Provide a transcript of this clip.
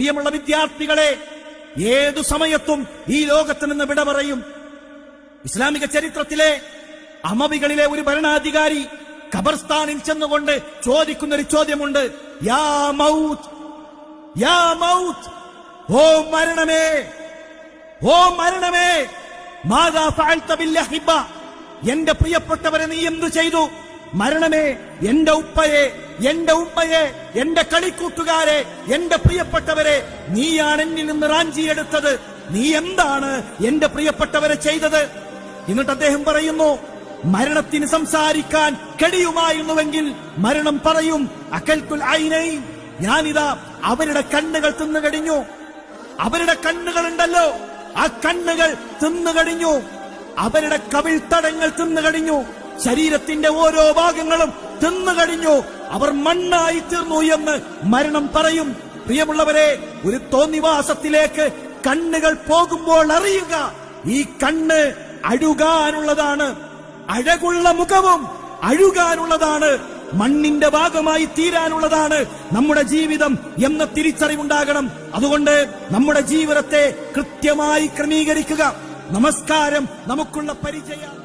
പ്രിയമുള്ള വിദ്യാർത്ഥികളെ, ഏതു സമയത്തും ഈ ലോകത്ത് നിന്ന് വിട പറയും. ഇസ്ലാമിക ചരിത്രത്തിലെ അമവികളിലെ ഒരു ഭരണാധികാരി ഖബർസ്ഥാനിൽ ചെന്നുകൊണ്ട് ചോദിക്കുന്നൊരു ചോദ്യമുണ്ട്. യാ മൗത്ത്, യാ മൗത്ത്, ഓ മരണമേ, ഓ മരണമേ, മാദാ ഫഅൽത ബിൽ അഹിബ്ബ, എന്റെ പ്രിയപ്പെട്ടവരെ നീ എന്തു ചെയ്തു? മരണമേ, എന്റെ ഉപ്പയെ, എന്റെ ഉമ്മയെ, എന്റെ കളിക്കൂട്ടുകാരെ, എന്റെ പ്രിയപ്പെട്ടവരെ, നീയാണ് എന്നിൽ നിന്ന് റാഞ്ചിയെടുത്തത്. നീ എന്താണ് എന്റെ പ്രിയപ്പെട്ടവരെ ചെയ്തത്? എന്നിട്ട് അദ്ദേഹം പറയുന്നു, മരണത്തിന് സംസാരിക്കാൻ കഴിയുമായിരുന്നുവെങ്കിൽ മരണം പറയും, അകൽതുൽ ഐനൈൻ, ഞാനിതാ അവരുടെ കണ്ണുകൾ തിന്നുകഴിഞ്ഞു. അവരുടെ കണ്ണുകളുണ്ടല്ലോ, ആ കണ്ണുകൾ തിന്നുകഴിഞ്ഞു. അവരുടെ കവിൾത്തടങ്ങൾ തിന്നുകഴിഞ്ഞു. ശരീരത്തിന്റെ ഓരോ ഭാഗങ്ങളും തിന്നുകഴിഞ്ഞു. അവർ മണ്ണായി തീർന്നു എന്ന് മരണം പറയും. പ്രിയമുള്ളവരെ, ഒരു തോന്നിവാസത്തിലേക്ക് കണ്ണുകൾ പോകുമ്പോൾ അറിയുക, ഈ കണ്ണ് അഴുകാനുള്ളതാണ്. അഴകുള്ള മുഖവും അഴുകാനുള്ളതാണ്. മണ്ണിന്റെ ഭാഗമായി തീരാനുള്ളതാണ് നമ്മുടെ ജീവിതം എന്ന തിരിച്ചറിവുണ്ടാകണം. അതുകൊണ്ട് നമ്മുടെ ജീവിതത്തെ കൃത്യമായി ക്രമീകരിക്കുക. നമസ്കാരം നമുക്കുള്ള പരിചയം.